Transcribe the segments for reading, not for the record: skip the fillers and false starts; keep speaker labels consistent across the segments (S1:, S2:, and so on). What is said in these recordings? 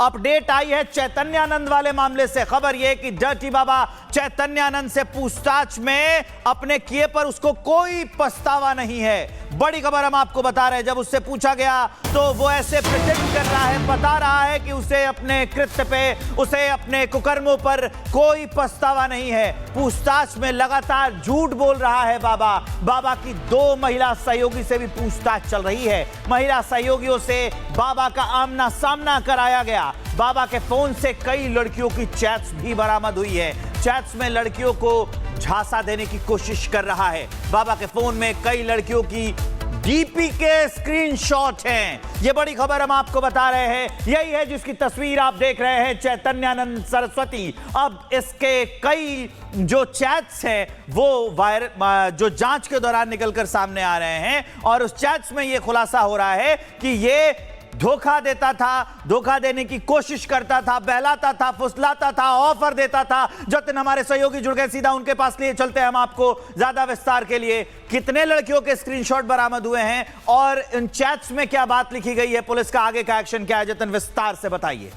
S1: Update आई है चैतन्यानंद वाले मामले से। खबर यह कि डर्टी बाबा चैतन्यानंद से पूछताछ में अपने किए पर उसको कोई पछतावा नहीं है। बड़ी खबर हम आपको बता रहे हैं। जब उससे पूछा गया तो वो ऐसे प्रिटेंड कर रहा है, बता रहा है कि उसे अपने कृत्य पे, उसे अपने कुकर्मों पर कोई पछतावा नहीं है। पूछताछ में लगातार झूठ बोल रहा है बाबा। बाबा की 2 महिला सहयोगी से भी पूछताछ चल रही है। महिला सहयोगियों से बाबा का आमना सामना कराया गया। बाबा के फोन से कई लड़कियों की चैट्स भी बरामद हुई है। चैट्स में लड़कियों को झांसा देने की कोशिश कर रहा है। बाबा के फोन में कई लड़कियों की डीपी के स्क्रीनशॉट हैं। ये बड़ी खबर हम आपको बता रहे हैं। यही है जिसकी तस्वीर आप देख रहे हैं, चैतन्यानंद सरस्वती। अब इसके कई जो चैट्स हैं वो जो जांच के दौरान निकलकर सामने आ रहे हैं और उस चैट्स में ये खुलासा हो रहा है कि ये धोखा देता था, धोखा देने की कोशिश करता था, बहलाता था, फुसलाता था, ऑफर देता था। जतिन हमारे सहयोगी जुड़ गए, सीधा उनके पास लिए चलते हैं हम आपको ज्यादा विस्तार के लिए। कितने लड़कियों के स्क्रीनशॉट बरामद हुए हैं और इन चैट्स में क्या बात लिखी गई है, पुलिस का आगे का एक्शन क्या है, जतिन विस्तार से बताइए।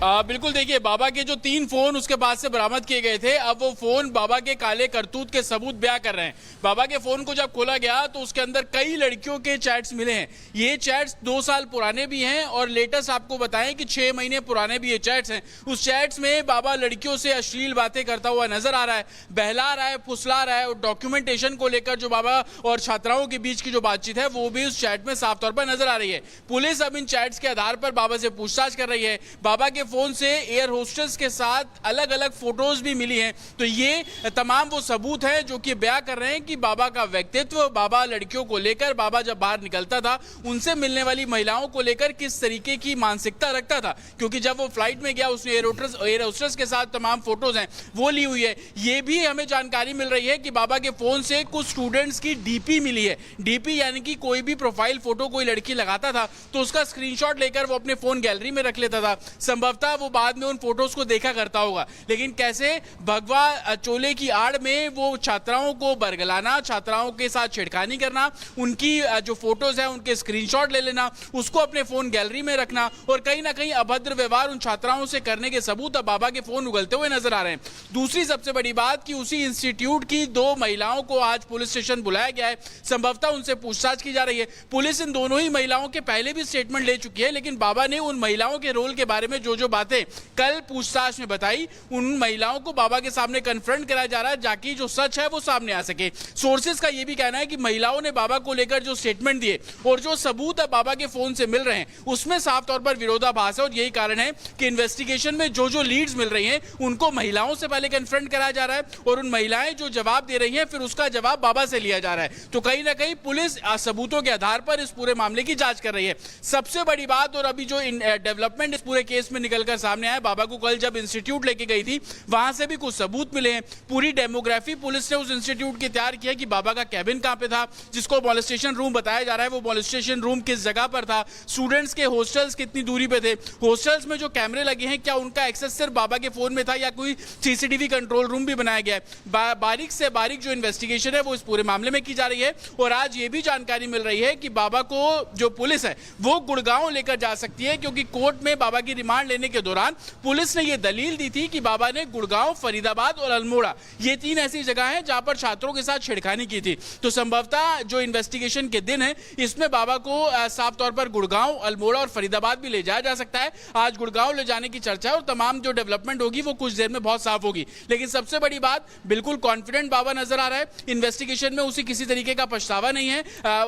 S2: बिल्कुल, देखिए, बाबा के जो 3 फोन उसके पास से बरामद किए गए थे, अब वो फोन बाबा के काले करतूत के सबूत बयां कर रहे हैं। बाबा के फोन को जब खोला गया तो उसके अंदर कई लड़कियों के चैट्स मिले हैं। ये चैट्स 2 साल पुराने भी हैं और लेटेस्ट आपको बताएं कि 6 महीने पुराने भी ये चैट्स हैं। उस चैट्स में बाबा लड़कियों से अश्लील बातें करता हुआ नजर आ रहा है, बहला रहा है, फुसला रहा है और डॉक्यूमेंटेशन को लेकर जो बाबा और छात्राओं के बीच की जो बातचीत है वो भी उस चैट में साफ तौर पर नजर आ रही है। पुलिस अब इन चैट्स के आधार पर बाबा से पूछताछ कर रही है। बाबा के फोन से एयर होस्टेस के साथ अलग अलग फोटोज भी मिली हैं। तो ये तमाम वो सबूत हैं जो कि बयां कर रहे हैं कि बाबा का व्यक्तित्व, बाबा लड़कियों को लेकर, बाबा जब बाहर निकलता था उनसे मिलने वाली महिलाओं को लेकर किस तरीके की मानसिकता रखता था। क्योंकि जब वो फ्लाइट में गया उसने एयर होस्टेस के साथ तमाम फोटोज हैं वो ली हुई है। ये भी हमें जानकारी मिल रही है कि बाबा के फोन से कुछ स्टूडेंट्स की डीपी मिली है। डीपी यानी कि कोई भी प्रोफाइल फोटो कोई लड़की लगाता था तो उसका स्क्रीनशॉट लेकर वो अपने फोन गैलरी में रख लेता था। संभवतः वो बाद में उन फोटोज को देखा करता होगा। लेकिन कैसे भगवा चोले की आड़ में वो छात्राओं को बरगलाना, छात्राओं के साथ छेड़खानी करना, उनकी जो फोटोज है उनके स्क्रीनशॉट ले लेना, उसको अपने फोन गैलरी में रखना और कहीं ना कहीं अभद्र व्यवहार उन छात्राओं से करने के सबूत अब बाबा के फोन उगलते हुए नजर आ रहे हैं। दूसरी सबसे बड़ी बात कि उसी इंस्टीट्यूट की 2 महिलाओं को आज पुलिस स्टेशन बुलाया गया है। संभवतः उनसे पूछताछ की जा रही है। पुलिस इन दोनों ही महिलाओं के पहले भी स्टेटमेंट ले चुकी है, लेकिन बाबा ने उन महिलाओं के रोल के बारे में जो बातें कल पूछताछ में बताई, उन महिलाओं को बाबा के सामने कन्फ्रंट कराया जा रहा है ताकि जो सच है वो सामने आ सके। सोर्सेज का यह भी कहना है कि महिलाओं ने बाबा को लेकर जो स्टेटमेंट दिए और जो सबूत अब बाबा के फोन से मिल रहे हैं उसमें साफ तौर पर विरोधाभास है और यही कारण है कि इन्वेस्टिगेशन में जो लीड्स मिल रही हैं उनको महिलाओं से पहले कन्फ्रंट कराया जा रहा है और उन महिलाएं जो जवाब दे रही हैं फिर उसका जवाब बाबा से लिया जा रहा है। तो कहीं ना कहीं पुलिस सबूतों के आधार पर इस पूरे मामले की जांच कर रही है। सबसे बड़ी बात और अभी जो डेवलपमेंट इस पूरे केस में निकलकर सामने आया, बाबा को कल जब इंस्टीट्यूट लेके गई थी वहां से भी कुछ सबूत मिले हैं। पूरी डेमोग्राफी पुलिस ने उस इंस्टीट्यूट की तैयार किया कि बाबा का कैबिन कहां पे था, जिसको मॉलेस्टेशन रूम बताया जा रहा है वो मॉलेस्टेशन रूम किस जगह पर था, स्टूडेंट्स के हॉस्टल्स कितनी दूरी पे थे, हॉस्टल्स में जो कैमरे लगे हैं क्या उनका एक्सेस सिर्फ बाबा के फोन में था या कोई सीसीटीवी कंट्रोल रूम भी बनाया गया है। बारीक से बारीक जो इन्वेस्टिगेशन है वो इस पूरे मामले में की जा रही है और आज ये भी जानकारी मिल रही है कि बाबा को जो पुलिस है वो गुड़गांव लेकर जा सकती है, क्योंकि कोर्ट में बाबा की रिमांड लेने के दौरान पुलिस ने यह दलील दी थी कि बाबा ने गुड़गांव, फरीदाबाद और अल्मोड़ा ये 3 ऐसी जगह हैं जहां पर छात्रों के साथ छेड़खानी की थी। तो संभवतः जो इन्वेस्टिगेशन के दिन है इसमें बाबा को साफ तौर पर गुड़गांव, अल्मोड़ा और फरीदाबाद भी ले जाया जा सकता है। आज गुड़गांव ले जाने की चर्चा है और तमाम जो डेवलपमेंट होगी वो कुछ देर में बहुत साफ होगी। लेकिन सबसे बड़ी बात, बिल्कुल कॉन्फिडेंट बाबा नजर आ रहा है। इन्वेस्टिगेशन में उसे किसी तरीके का पछतावा नहीं है।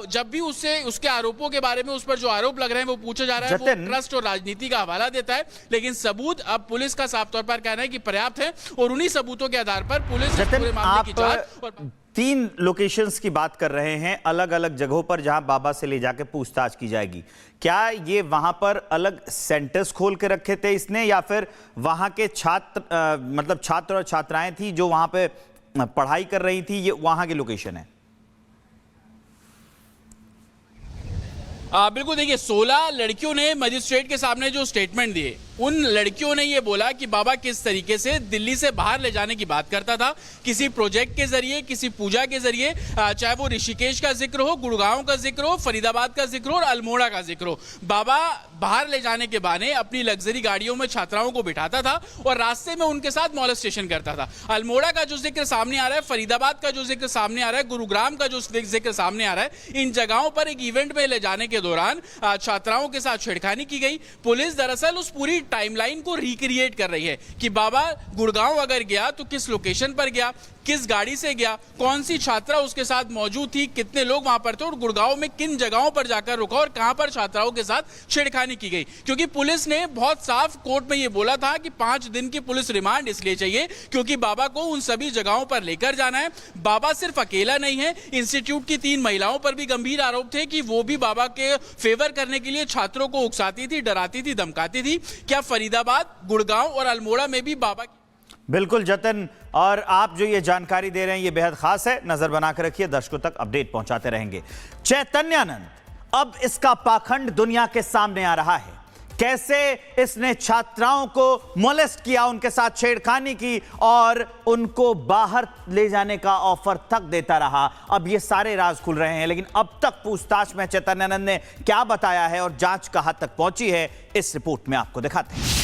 S2: जब भी उससे उसके आरोपों के बारे में, उस पर जो आरोप लग रहे हैं वो पूछा जा रहा है, वो ट्रस्ट और राजनीति का हवाला देता है। लेकिन सबूत अब पुलिस का साफ तौर पर कहना है कि पर्याप्त है और उन्हीं सबूतों के आधार पर पुलिस पूरे मामले की जांच और
S1: 3 लोकेशंस की बात कर रहे हैं, अलग अलग जगहों पर जहां बाबा से ले जाके पूछताछ की जाएगी। क्या ये वहां पर अलग सेंटर्स खोल के रखे थे इसने या फिर वहां के मतलब छात्र और छात्राएं थी जो वहां पे पढ़ाई कर रही थी, ये वहां की लोकेशन है?
S2: बिल्कुल, देखिए 16 लड़कियों ने मजिस्ट्रेट के सामने जो स्टेटमेंट दिए उन लड़कियों ने ये बोला कि बाबा किस तरीके से दिल्ली से बाहर ले जाने की बात करता था, किसी प्रोजेक्ट के जरिए, किसी पूजा के जरिए, चाहे वो ऋषिकेश का जिक्र हो, गुड़गांव का जिक्र हो, फरीदाबाद का जिक्र हो और अल्मोड़ा का जिक्र हो। बाबा बाहर ले जाने के बहाने अपनी लग्जरी गाड़ियों में छात्राओं को बिठाता था और रास्ते में उनके साथ मॉलेस्टेशन करता था। अल्मोड़ा का जो जिक्र सामने आ रहा है, फरीदाबाद का जो जिक्र सामने आ रहा है, गुरुग्राम का जो जिक्र सामने आ रहा है, इन जगहों पर एक इवेंट में ले जाने के दौरान छात्राओं के साथ छेड़खानी की गई। पुलिस दरअसल उस पूरी टाइमलाइन को रिक्रिएट कर रही है कि बाबा गुड़गांव अगर गया तो किस लोकेशन पर गया, किस गाड़ी से गया, कौन सी छात्रा उसके साथ मौजूद थी, कितने लोग वहां पर थे और गुड़गांव में किन जगहों पर जाकर रुका और कहां पर छात्राओं के साथ छेड़खानी की गई। क्योंकि पुलिस ने बहुत साफ कोर्ट में यह बोला था कि 5 दिन की पुलिस रिमांड इसलिए चाहिए क्योंकि बाबा को उन सभी जगहों पर लेकर जाना है। बाबा सिर्फ अकेला नहीं है, इंस्टीट्यूट की 3 महिलाओं पर भी गंभीर आरोप थे कि वो भी बाबा के फेवर करने के लिए छात्रों को उकसाती थी, डराती थी, धमकाती थी। क्या फरीदाबाद, गुड़गांव और अल्मोड़ा में भी बाबा?
S1: बिल्कुल जतिन, और आप जो ये जानकारी दे रहे हैं ये बेहद खास है। नजर बनाकर रखिए, दर्शकों तक अपडेट पहुंचाते रहेंगे। चैतन्यानंद, अब इसका पाखंड दुनिया के सामने आ रहा है। कैसे इसने छात्राओं को मोलेस्ट किया, उनके साथ छेड़खानी की और उनको बाहर ले जाने का ऑफर तक देता रहा। अब ये सारे राज खुल रहे हैं, लेकिन अब तक पूछताछ में चैतन्यानंद ने क्या बताया है और जांच कहां तक पहुंची है, इस रिपोर्ट में आपको दिखाते हैं।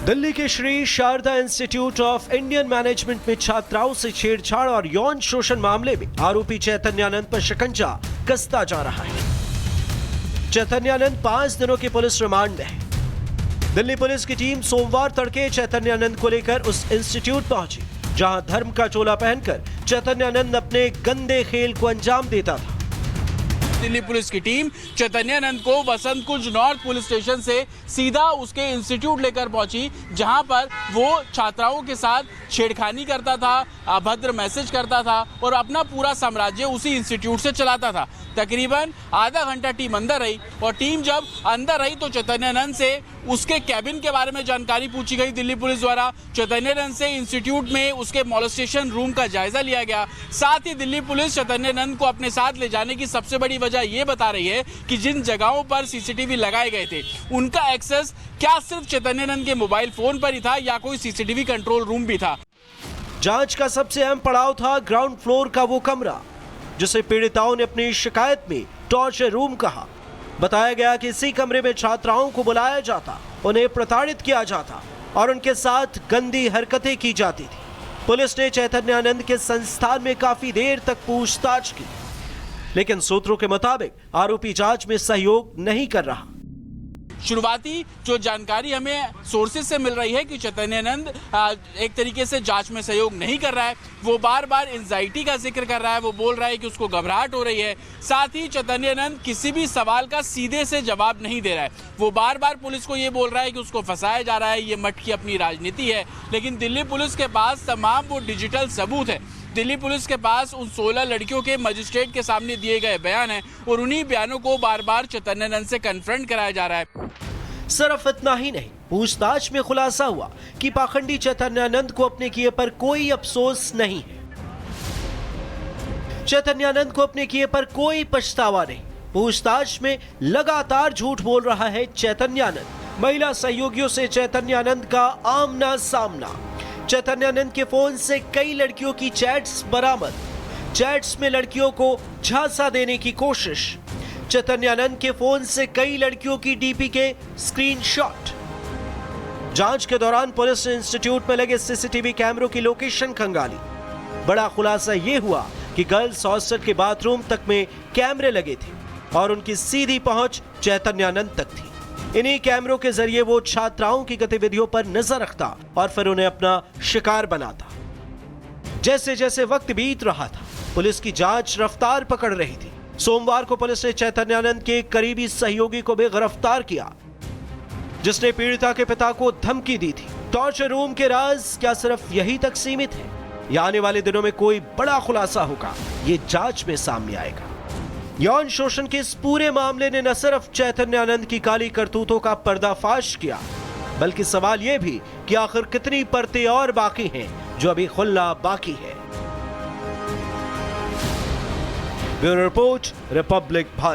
S3: दिल्ली के Shri Sharda institute of Indian management में छात्राओं से छेड़छाड़ और यौन शोषण मामले में आरोपी चैतन्यानंद पर शिकंजा कसता जा रहा है। चैतन्यानंद 5 दिनों की पुलिस रिमांड में है। दिल्ली पुलिस की टीम सोमवार तड़के चैतन्यानंद को लेकर उस इंस्टीट्यूट पहुंची, जहां धर्म का चोला पहनकर चैतन्यानंद अपने गंदे खेल को अंजाम देता था।
S2: दिल्ली पुलिस की टीम चैतन्यानंद को वसंत कुंज नॉर्थ पुलिस स्टेशन से सीधा उसके इंस्टीट्यूट लेकर पहुंची, जहां पर वो छात्राओं के साथ छेड़खानी करता था, अभद्र मैसेज करता था और अपना पूरा साम्राज्य उसी इंस्टीट्यूट से चलाता था। तकरीबन आधा घंटा टीम अंदर रही और टीम जब अंदर रही तो चैतन्यानंद से उसके कैबिन के बारे में जानकारी पूछी गई दिल्ली पुलिस द्वारा। चैतन्यानंद से इंस्टीट्यूट में उसके मॉलेस्टेशन रूम का जायजा लिया गया। साथ ही दिल्ली पुलिस चैतन्यानंद को अपने साथ ले जाने की सबसे बड़ी वजह यह बता रही है कि जिन जगहों पर सीसीटीवी लगाए गए थे उनका एक्सेस क्या सिर्फ चैतन्यानंद के मोबाइल फोन पर ही था या कोई सीसीटीवी कंट्रोल रूम भी था।
S3: जांच का सबसे अहम पड़ाव था ग्राउंड फ्लोर का वो कमरा जिसे पीड़िताओं ने अपनी शिकायत में टॉर्चर रूम कहा। बताया गया कि इसी कमरे में छात्राओं को बुलाया जाता, उन्हें प्रताड़ित किया जाता और उनके साथ गंदी हरकतें की जाती थी। पुलिस ने चैतन्यानंद के संस्थान में काफी देर तक पूछताछ की, लेकिन सूत्रों के मुताबिक आरोपी जांच में सहयोग नहीं कर रहा।
S2: शुरुआती जो जानकारी हमें सोर्सेज से मिल रही है कि चैतन्यानंद एक तरीके से जांच में सहयोग नहीं कर रहा है। वो बार बार एंजाइटी का जिक्र कर रहा है, वो बोल रहा है कि उसको घबराहट हो रही है। साथ ही चैतन्यानंद किसी भी सवाल का सीधे से जवाब नहीं दे रहा है। वो बार बार पुलिस को ये बोल रहा है कि उसको फंसाया जा रहा है, ये मठ की अपनी राजनीति है। लेकिन दिल्ली पुलिस के पास तमाम वो डिजिटल सबूत है। दिल्ली पुलिस के पास उन 16 लड़कियों के मजिस्ट्रेट के सामने दिए गए बयान हैं और उन्हीं बयानों को बार बार चैतन्यानंद से कन्फ्रंट कराया जा रहा है।
S3: सिर्फ इतना ही नहीं, पूछताछ में खुलासा हुआ कि पाखंडी चैतन्यानंद को अपने किए पर कोई अफसोस नहीं है। चैतन्यानंद को अपने किए पर कोई पछतावा नहीं। पूछताछ में लगातार झूठ बोल रहा है चैतन्यानंद। महिला सहयोगियों से चैतन्यानंद का आमना सामना। चैतन्यानंद के फोन से कई लड़कियों की चैट्स बरामद। चैट्स में लड़कियों को झांसा देने की कोशिश। चैतन्यानंद के फोन से कई लड़कियों की डीपी के स्क्रीनशॉट। जांच के दौरान पुलिस ने इंस्टीट्यूट में लगे सीसीटीवी कैमरों की लोकेशन खंगाली। बड़ा खुलासा यह हुआ कि गर्ल्स हॉस्टल के बाथरूम तक में कैमरे लगे थे और उनकी सीधी पहुंच चैतन्यानंद तक थी। इन्हीं कैमरों के जरिए वो छात्राओं की गतिविधियों पर नजर रखता और फिर उन्हें अपना शिकार बनाता। जैसे जैसे वक्त बीत रहा था, पुलिस की जांच रफ्तार पकड़ रही थी। सोमवार को पुलिस ने चैतन्यानंद के करीबी सहयोगी को भी गिरफ्तार किया, जिसने पीड़िता के पिता को धमकी दी थी। टॉर्चर रूम के राज क्या सिर्फ यही तक सीमित है या आने वाले दिनों में कोई बड़ा खुलासा होगा, ये जांच में सामने आएगा। यौन शोषण के इस पूरे मामले ने न सिर्फ चैतन्यानंद की काली करतूतों का पर्दाफाश किया, बल्कि सवाल यह भी कि आखिर कितनी परतें और बाकी हैं जो अभी खुलना बाकी है। Bureau report, Republic Bharat.